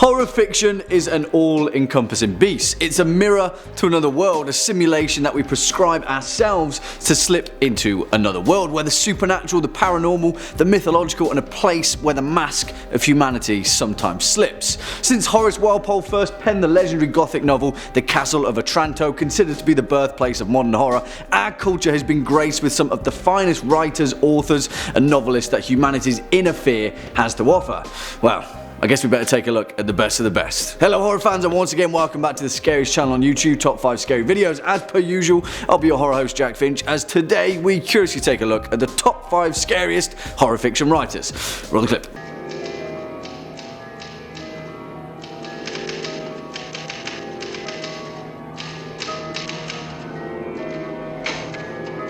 Horror fiction is an all-encompassing beast. It's a mirror to another world, a simulation that we prescribe ourselves to slip into another world where the supernatural, the paranormal, the mythological, and a place where the mask of humanity sometimes slips. Since Horace Walpole first penned the legendary Gothic novel The Castle of Otranto, considered to be the birthplace of modern horror, our culture has been graced with some of the finest writers, authors, and novelists that humanity's inner fear has to offer. Well, I guess we better take a look at the best of the best. Hello horror fans, and once again welcome back to the Scariest channel on YouTube, top 5 scary videos. As per usual, I'll be your horror host Jack Finch, as today we curiously take a look at the top 5 scariest horror fiction writers. Roll the clip.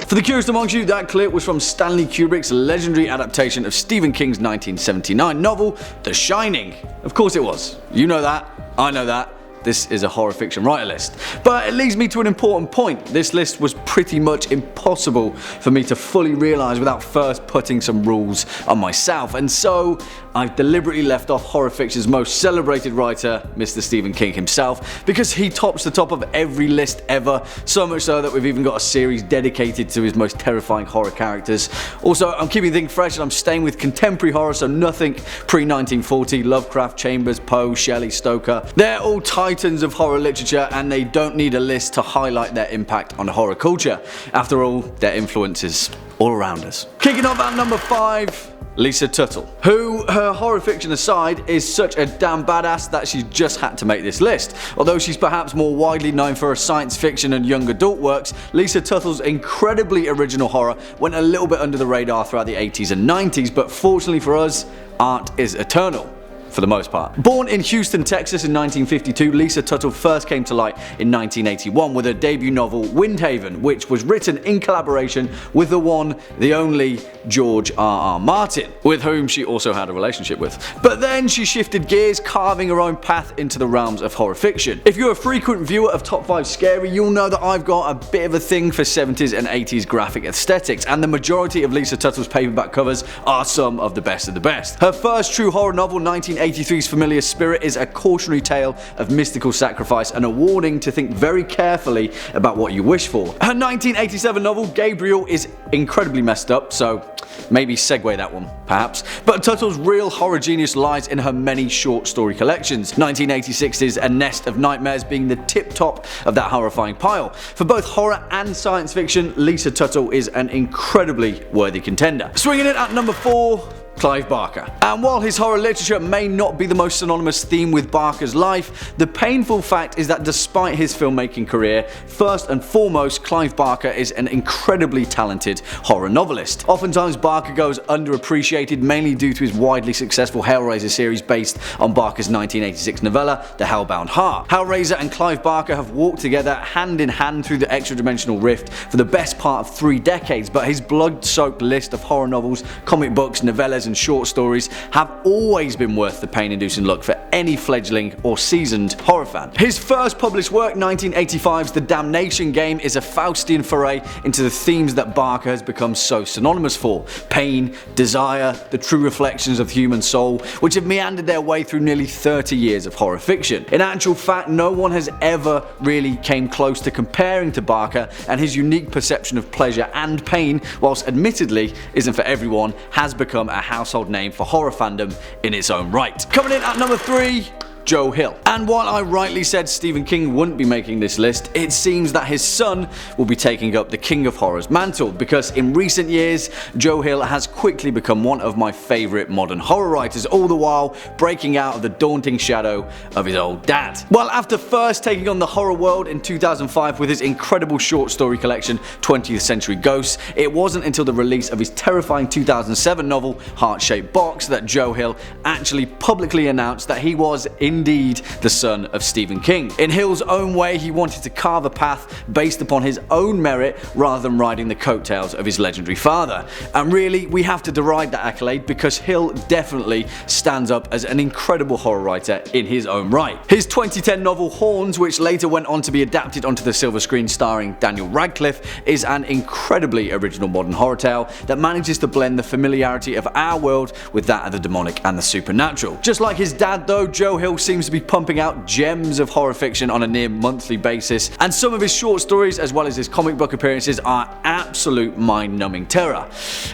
For the curious amongst you, that clip was from Stanley Kubrick's legendary adaptation of Stephen King's 1979 novel, The Shining. Of course it was. You know that, I know that. This is a horror fiction writer list. But it leads me to an important point. This list was pretty much impossible for me to fully realise without first putting some rules on myself, and so I've deliberately left off horror fiction's most celebrated writer, Mr. Stephen King himself, because he tops the top of every list ever, so much so that we've even got a series dedicated to his most terrifying horror characters. Also, I'm keeping things fresh and I'm staying with contemporary horror, so nothing pre-1940, Lovecraft, Chambers, Poe, Shelley, Stoker. They're all titans of horror literature and they don't need a list to highlight their impact on horror culture. After all, their influence is all around us. Kicking off at number 5, Lisa Tuttle, who, her horror fiction aside, is such a damn badass that she's just had to make this list. Although she's perhaps more widely known for her science fiction and young adult works, Lisa Tuttle's incredibly original horror went a little bit under the radar throughout the 80s and 90s, but fortunately for us, art is eternal. For the most part. Born in Houston, Texas in 1952, Lisa Tuttle first came to light in 1981 with her debut novel Windhaven, which was written in collaboration with the one, the only George R.R. Martin, with whom she also had a relationship with. But then she shifted gears, carving her own path into the realms of horror fiction. If you're a frequent viewer of Top 5 Scary, you'll know that I've got a bit of a thing for 70s and 80s graphic aesthetics, and the majority of Lisa Tuttle's paperback covers are some of the best of the best. Her first true horror novel, 1983's Familiar Spirit, is a cautionary tale of mystical sacrifice and a warning to think very carefully about what you wish for. Her 1987 novel Gabriel is incredibly messed up, so maybe segue that one, perhaps. But Tuttle's real horror genius lies in her many short story collections, 1986's A Nest of Nightmares being the tip top of that horrifying pile. For both horror and science fiction, Lisa Tuttle is an incredibly worthy contender. Swinging it at number 4, Clive Barker. And while his horror literature may not be the most synonymous theme with Barker's life, the painful fact is that despite his filmmaking career, first and foremost, Clive Barker is an incredibly talented horror novelist. Oftentimes Barker goes underappreciated, mainly due to his widely successful Hellraiser series based on Barker's 1986 novella, The Hellbound Heart. Hellraiser and Clive Barker have walked together hand in hand through the extra-dimensional rift for the best part of 3 decades, but his blood-soaked list of horror novels, comic books, novellas, and short stories have always been worth the pain-inducing look for any fledgling or seasoned horror fan. His first published work, 1985's The Damnation Game, is a Faustian foray into the themes that Barker has become so synonymous for: pain, desire, the true reflections of the human soul, which have meandered their way through nearly 30 years of horror fiction. In actual fact, no one has ever really came close to comparing to Barker, and his unique perception of pleasure and pain, whilst admittedly isn't for everyone, has become a household name for horror fandom in its own right. Coming in at number 3, Joe Hill. And while I rightly said Stephen King wouldn't be making this list, it seems that his son will be taking up the King of Horror's mantle, because in recent years, Joe Hill has quickly become one of my favourite modern horror writers, all the while breaking out of the daunting shadow of his old dad. Well, after first taking on the horror world in 2005 with his incredible short story collection 20th Century Ghosts, it wasn't until the release of his terrifying 2007 novel Heart-Shaped Box that Joe Hill actually publicly announced that he was indeed the son of Stephen King. In Hill's own way, he wanted to carve a path based upon his own merit rather than riding the coattails of his legendary father. And really, we have to deride that accolade because Hill definitely stands up as an incredible horror writer in his own right. His 2010 novel Horns, which later went on to be adapted onto the silver screen starring Daniel Radcliffe, is an incredibly original modern horror tale that manages to blend the familiarity of our world with that of the demonic and the supernatural. Just like his dad though, Joe Hill seems to be pumping out gems of horror fiction on a near monthly basis, and some of his short stories as well as his comic book appearances are absolute mind-numbing terror.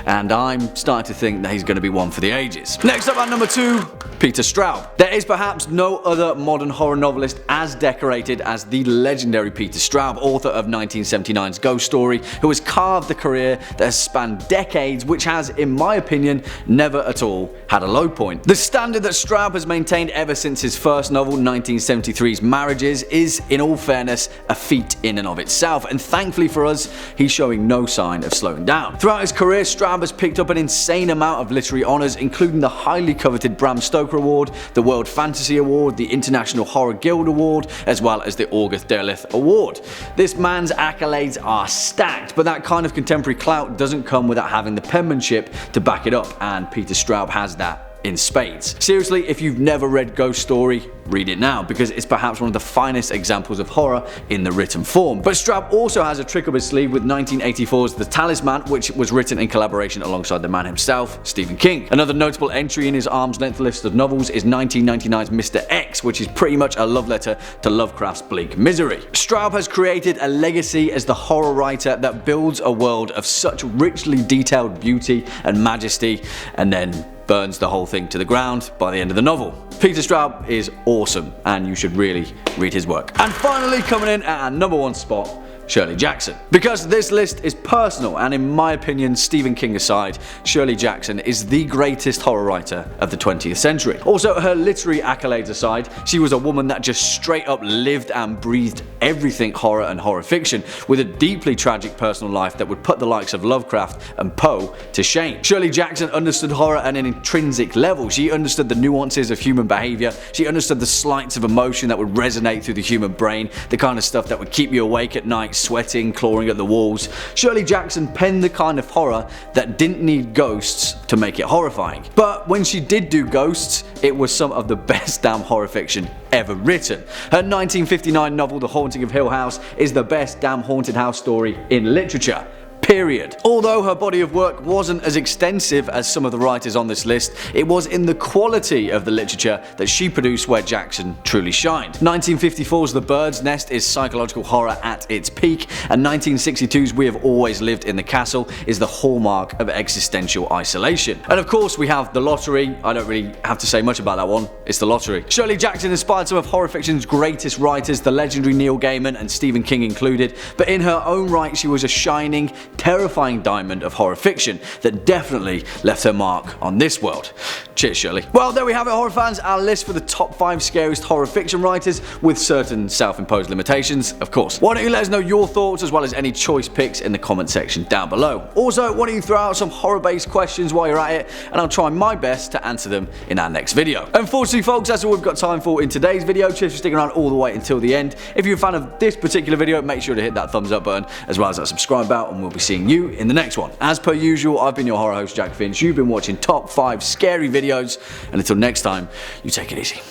And I'm starting to think that he's going to be one for the ages. Next up at number 2, Peter Straub. There is perhaps no other modern horror novelist as decorated as the legendary Peter Straub, author of 1979's Ghost Story, who has carved a career that has spanned decades, which has, in my opinion, never at all had a low point. The standard that Straub has maintained ever since his first novel, 1973's Marriages, is, in all fairness, a feat in and of itself, and thankfully for us, he's showing no sign of slowing down. Throughout his career, Straub has picked up an insane amount of literary honours, including the highly coveted Bram Stoker Award, the World Fantasy Award, the International Horror Guild Award, as well as the August Derleth Award. This man's accolades are stacked, but that kind of contemporary clout doesn't come without having the penmanship to back it up, and Peter Straub has that in spades. Seriously, if you've never read Ghost Story, read it now, because it's perhaps one of the finest examples of horror in the written form. But Straub also has a trick up his sleeve with 1984's The Talisman, which was written in collaboration alongside the man himself, Stephen King. Another notable entry in his arm's length list of novels is 1999's Mr. X, which is pretty much a love letter to Lovecraft's bleak misery. Straub has created a legacy as the horror writer that builds a world of such richly detailed beauty and majesty, and then burns the whole thing to the ground by the end of the novel. Peter Straub is awesome, and you should really read his work. And finally, coming in at our number 1 spot, Shirley Jackson. Because this list is personal, and in my opinion, Stephen King aside, Shirley Jackson is the greatest horror writer of the 20th century. Also, her literary accolades aside, she was a woman that just straight up lived and breathed everything horror and horror fiction, with a deeply tragic personal life that would put the likes of Lovecraft and Poe to shame. Shirley Jackson understood horror at an intrinsic level. She understood the nuances of human behaviour, she understood the slights of emotion that would resonate through the human brain, the kind of stuff that would keep you awake at night, sweating, clawing at the walls. Shirley Jackson penned the kind of horror that didn't need ghosts to make it horrifying. But when she did do ghosts, it was some of the best damn horror fiction ever written. Her 1959 novel The Haunting of Hill House is the best damn haunted house story in literature. Period. Although her body of work wasn't as extensive as some of the writers on this list, it was in the quality of the literature that she produced where Jackson truly shined. 1954's The Bird's Nest is psychological horror at its peak, and 1962's We Have Always Lived in the Castle is the hallmark of existential isolation. And of course we have The Lottery. I don't really have to say much about that one. It's The Lottery. Shirley Jackson inspired some of horror fiction's greatest writers, the legendary Neil Gaiman and Stephen King included, but in her own right she was a shining, terrifying diamond of horror fiction that definitely left her mark on this world. Cheers, Shirley. Well, there we have it, horror fans, our list for the top 5 scariest horror fiction writers, with certain self-imposed limitations, of course. Why don't you let us know your thoughts as well as any choice picks in the comment section down below. Also, why don't you throw out some horror-based questions while you're at it, and I'll try my best to answer them in our next video. Unfortunately, folks, that's all we've got time for in today's video. Cheers for sticking around all the way until the end. If you're a fan of this particular video, make sure to hit that thumbs up button as well as that subscribe button, and we'll be seeing you in the next one. As per usual, I've been your horror host, Jack Finch. You've been watching top 5 scary videos, and until next time, you take it easy.